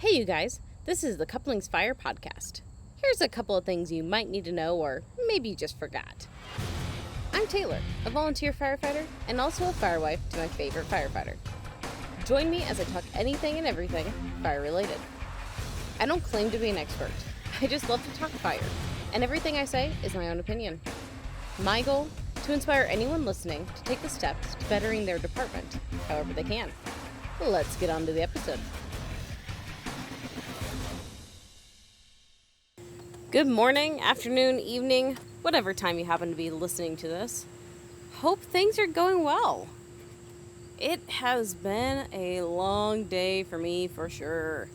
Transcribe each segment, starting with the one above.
Hey you guys, this is the Couplings Fire podcast. Here's a couple of things you might need to know or maybe you just forgot. I'm Taylor, a volunteer firefighter and also a firewife to my favorite firefighter. Join me as I talk anything and everything fire related. I don't claim to be an expert. I just love to talk fire, and everything I say is my own opinion. My goal? To inspire anyone listening to take the steps to bettering their department, however they can. Let's get on to the episode. Good morning, afternoon, evening, whatever time you happen to be listening to this. Hope things are going well. It has been a long day for me for sure.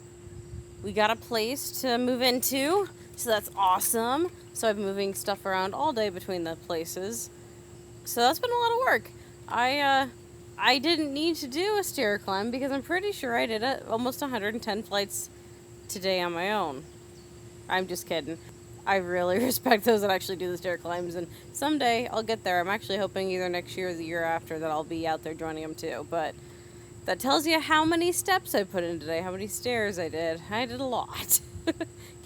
We got a place to move into, so that's awesome. So I've been moving stuff around all day between the places. So that's been a lot of work. I didn't need to do a stair climb because I'm pretty sure I did almost 110 flights today on my own. I'm just kidding. I really respect those that actually do the stair climbs, and someday I'll get there. I'm actually hoping either next year or the year after that I'll be out there joining them too. But that tells you how many steps I put in today, how many stairs I did. I did a lot.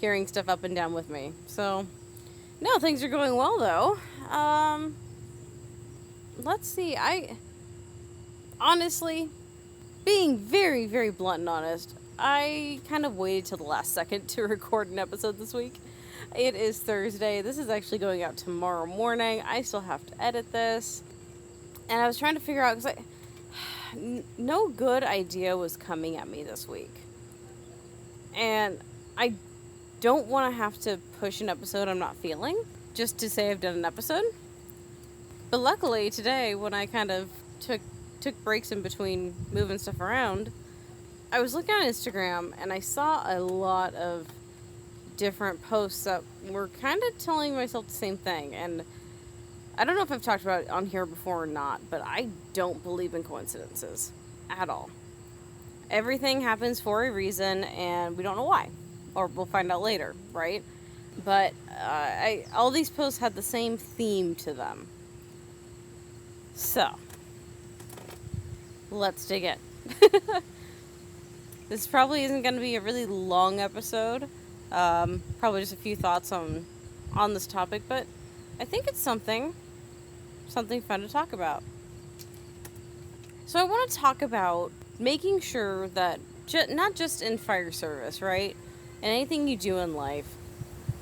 Carrying stuff up and down with me. So, no, things are going well though. Let's see. Honestly, being very, very blunt and honest, I kind of waited till the last second to record an episode this week. It is Thursday. This is actually going out tomorrow morning. I still have to edit this. And I was trying to figure out, because no good idea was coming at me this week. And I don't want to have to push an episode I'm not feeling just to say I've done an episode. But luckily today, when I kind of took breaks in between moving stuff around, I was looking on Instagram and I saw a lot of different posts that were kind of telling myself the same thing. And I don't know if I've talked about it on here before or not, but I don't believe in coincidences at all. Everything happens for a reason and we don't know why, or we'll find out later, right? But all these posts had the same theme to them. So let's dig in. This probably isn't going to be a really long episode. Probably just a few thoughts on this topic, but I think it's something fun to talk about. So I want to talk about making sure that not just in fire service, right? And anything you do in life,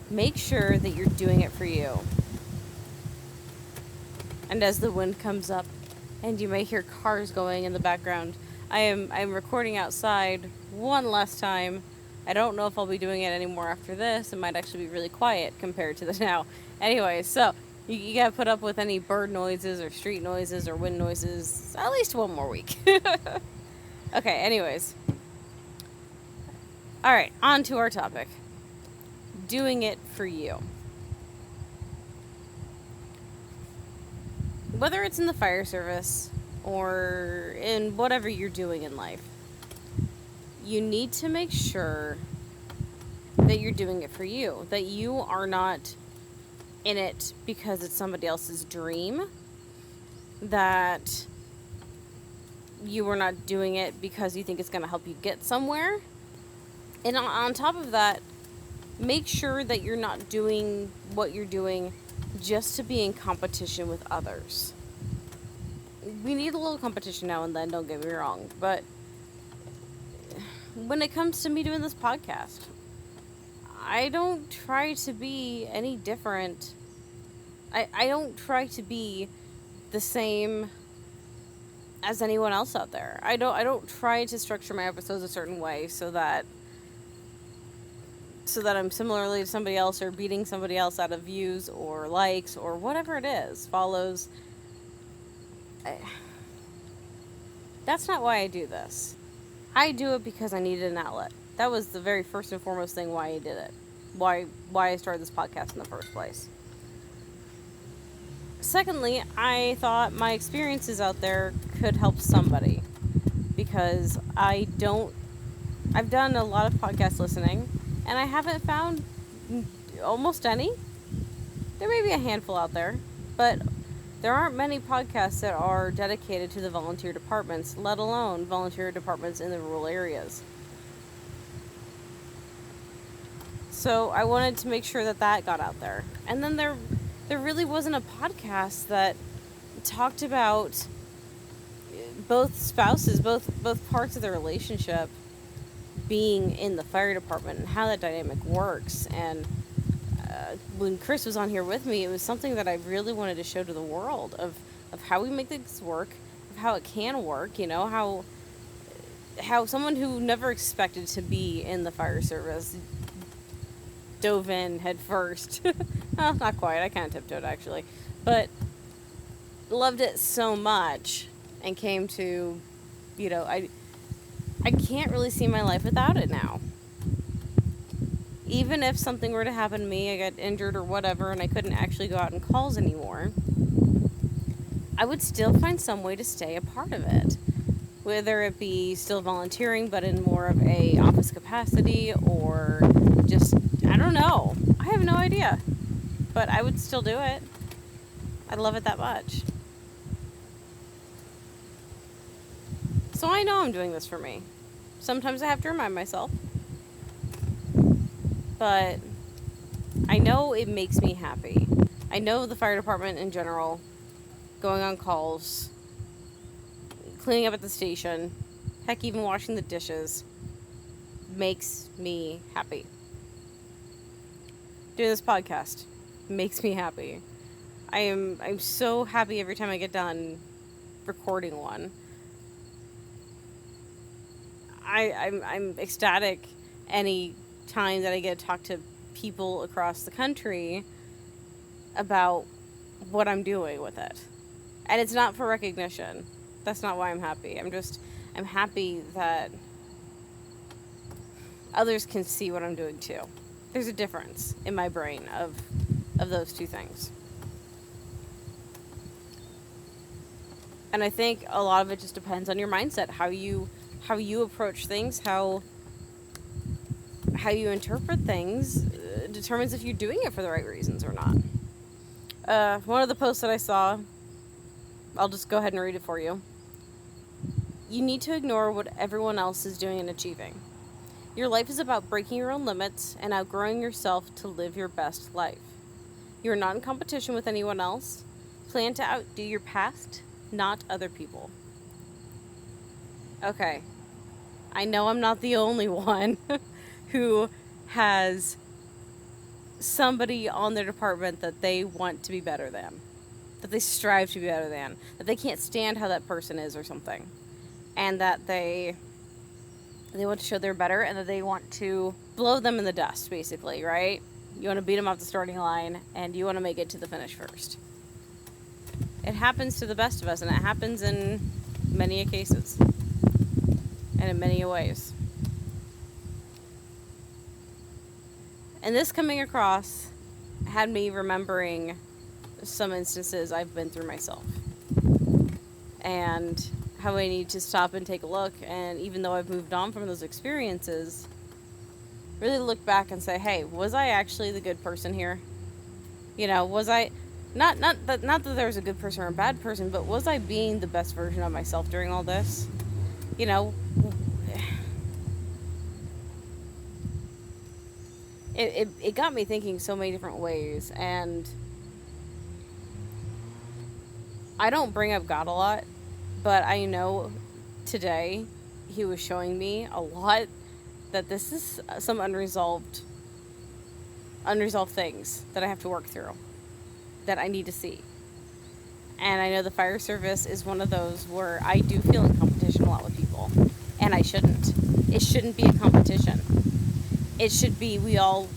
make sure that you're doing it for you. And as the wind comes up, and you may hear cars going in the background, I'm recording outside one last time. I don't know if I'll be doing it anymore after this. It might actually be really quiet compared to the now. Anyway, so you gotta put up with any bird noises or street noises or wind noises at least one more week. Okay, anyways. Alright, on to our topic. Doing it for you. Whether it's in the fire service or in whatever you're doing in life, you need to make sure that you're doing it for you. That you are not in it because it's somebody else's dream. That you are not doing it because you think it's going to help you get somewhere. And on top of that, make sure that you're not doing what you're doing just to be in competition with others. We need a little competition now and then, don't get me wrong, but when it comes to me doing this podcast, I don't try to be any different. I don't try to be the same as anyone else out there. I don't try to structure my episodes a certain way so that I'm similarly to somebody else or beating somebody else out of views or likes or whatever it is, follows. That's not why I do this. I do it because I needed an outlet. That was the very first and foremost thing why I did it. Why I started this podcast in the first place. Secondly, I thought my experiences out there could help somebody. Because I've done a lot of podcast listening, and I haven't found almost any. There may be a handful out there, but there aren't many podcasts that are dedicated to the volunteer departments, let alone volunteer departments in the rural areas. So I wanted to make sure that got out there. And then there really wasn't a podcast that talked about both spouses, both parts of the relationship being in the fire department and how that dynamic works. And when Chris was on here with me, it was something that I really wanted to show to the world of how we make things work, of how it can work, you know, how someone who never expected to be in the fire service dove in head first. Well, not quite. I kind of tiptoed, actually. But loved it so much and came to, you know, I can't really see my life without it now. Even if something were to happen to me, I got injured or whatever, and I couldn't actually go out on calls anymore, I would still find some way to stay a part of it. Whether it be still volunteering, but in more of a office capacity, or just, I don't know. I have no idea. But I would still do it. I love it that much. So I know I'm doing this for me. Sometimes I have to remind myself. But I know it makes me happy. I know the fire department in general, going on calls, cleaning up at the station, heck, even washing the dishes, makes me happy. Doing this podcast makes me happy. I'm so happy every time I get done recording one. I'm ecstatic any time that I get to talk to people across the country about what I'm doing with it. And it's not for recognition. That's not why I'm happy. I'm happy that others can see what I'm doing too. There's a difference in my brain of those two things. And I think a lot of it just depends on your mindset, how you approach things, how you interpret things determines if you're doing it for the right reasons or not. One of the posts that I saw, I'll just go ahead and read it for you. You need to ignore what everyone else is doing and achieving. Your life is about breaking your own limits and outgrowing yourself to live your best life. You are not in competition with anyone else. Plan to outdo your past, not other people. Okay. I know I'm not the only one who has somebody on their department that they want to be better than, that they strive to be better than, that they can't stand how that person is or something, and that they want to show they're better, and that they want to blow them in the dust, basically, right? You want to beat them off the starting line, and you want to make it to the finish first. It happens to the best of us, and it happens in many cases, and in many ways. And this coming across had me remembering some instances I've been through myself, and how I need to stop and take a look, and even though I've moved on from those experiences, really look back and say, hey, was I actually the good person here? You know, was I not that there was a good person or a bad person, but was I being the best version of myself during all this? You know, it got me thinking so many different ways, and I don't bring up God a lot, but I know today he was showing me a lot that this is some unresolved things that I have to work through, that I need to see. And I know the fire service is one of those where I do feel in competition a lot with people, and I shouldn't. It shouldn't be a competition. It should be we all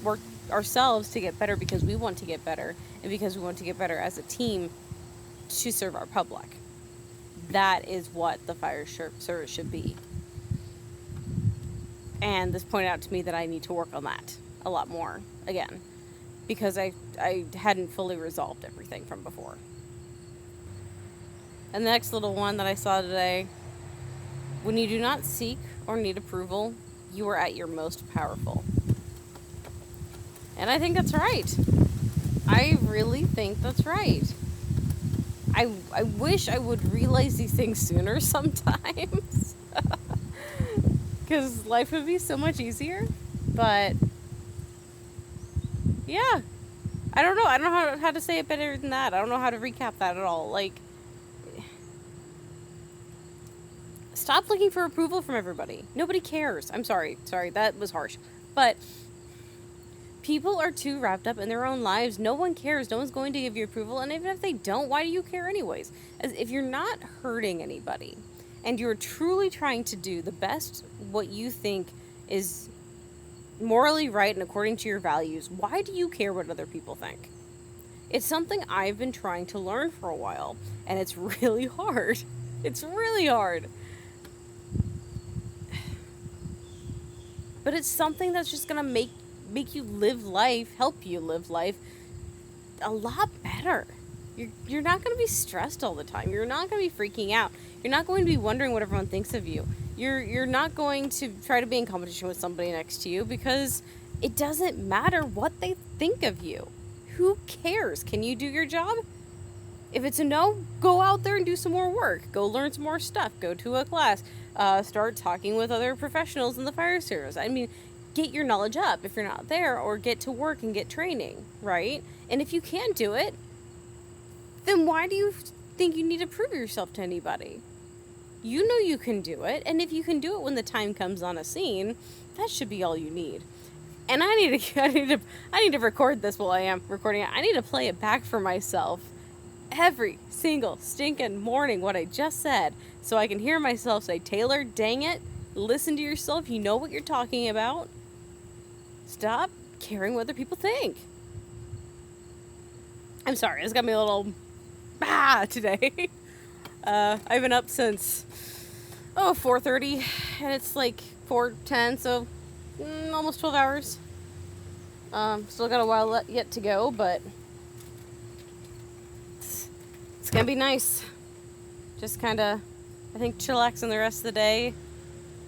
work ourselves to get better because we want to get better, and because we want to get better as a team to serve our public. That is what the fire service should be. And this pointed out to me that I need to work on that a lot more again, because I hadn't fully resolved everything from before. And the next little one that I saw today: when you do not seek or need approval, you are at your most powerful. And I think that's right. I really think that's right. I wish I would realize these things sooner sometimes, because life would be so much easier. But Yeah. I don't know. I don't know how to say it better than that. I don't know how to recap that at all. Like, stop looking for approval from everybody. Nobody cares. I'm sorry. Sorry, that was harsh. But people are too wrapped up in their own lives. No one cares. No one's going to give you approval. And even if they don't, why do you care anyways? As if you're not hurting anybody and you're truly trying to do the best what you think is morally right and according to your values, why do you care what other people think? It's something I've been trying to learn for a while, and it's really hard. It's really hard. But it's something that's just going to make you live life, help you live life a lot better. You're not going to be stressed all the time. You're not going to be freaking out. You're not going to be wondering what everyone thinks of you. You're not going to try to be in competition with somebody next to you because it doesn't matter what they think of you. Who cares? Can you do your job? If it's a no, go out there and do some more work. Go learn some more stuff. Go to a class. Start talking with other professionals in the fire service. I mean, get your knowledge up if you're not there, or get to work and get training, right? And if you can do it, then why do you think you need to prove yourself to anybody? You know you can do it, and if you can do it when the time comes on a scene, that should be all you need. And I need to record this while I am recording it. I need to play it back for myself every single stinking morning what I just said, so I can hear myself say, Taylor, dang it, listen to yourself. You know what you're talking about. Stop caring what other people think. I'm sorry, it's got me a little today. I've been up since 4:30, and it's like 4:10, so almost 12 hours. Still got a while yet to go, but it's gonna be nice. Just kind of, I think, chillaxing the rest of the day.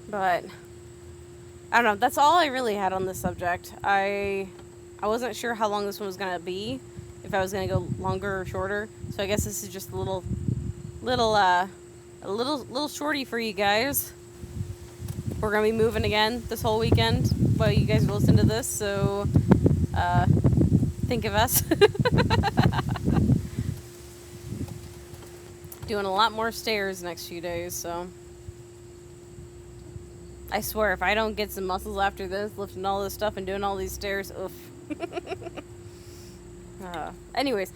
But I don't know. That's all I really had on this subject. I wasn't sure how long this one was gonna be, if I was gonna go longer or shorter. So I guess this is just a little shorty for you guys. We're gonna be moving again this whole weekend while you guys listen to this, so think of us. Doing a lot more stairs next few days, so I swear if I don't get some muscles after this, lifting all this stuff and doing all these stairs, oof. Anyways,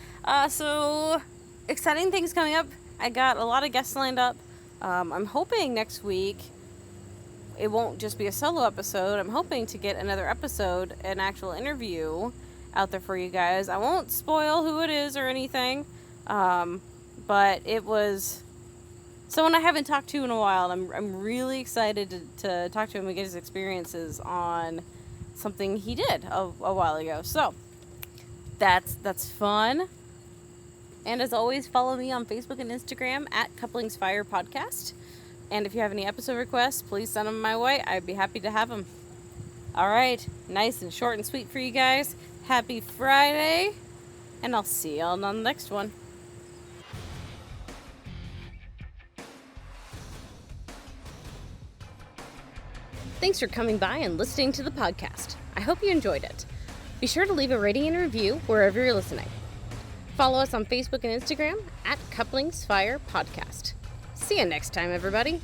so exciting things coming up. I got a lot of guests lined up. I'm hoping next week it won't just be a solo episode. I'm hoping to get another episode, an actual interview out there for you guys. I won't spoil who it is or anything, but it was someone I haven't talked to in a while. And I'm really excited to talk to him and get his experiences on something he did a while ago. So that's fun. And as always, follow me on Facebook and Instagram at Couplings Fire Podcast. And if you have any episode requests, please send them my way. I'd be happy to have them. All right, nice and short and sweet for you guys. Happy Friday, and I'll see y'all on the next one. Thanks for coming by and listening to the podcast. I hope you enjoyed it. Be sure to leave a rating and review wherever you're listening. Follow us on Facebook and Instagram at Couplings Fire Podcast. See you next time, everybody.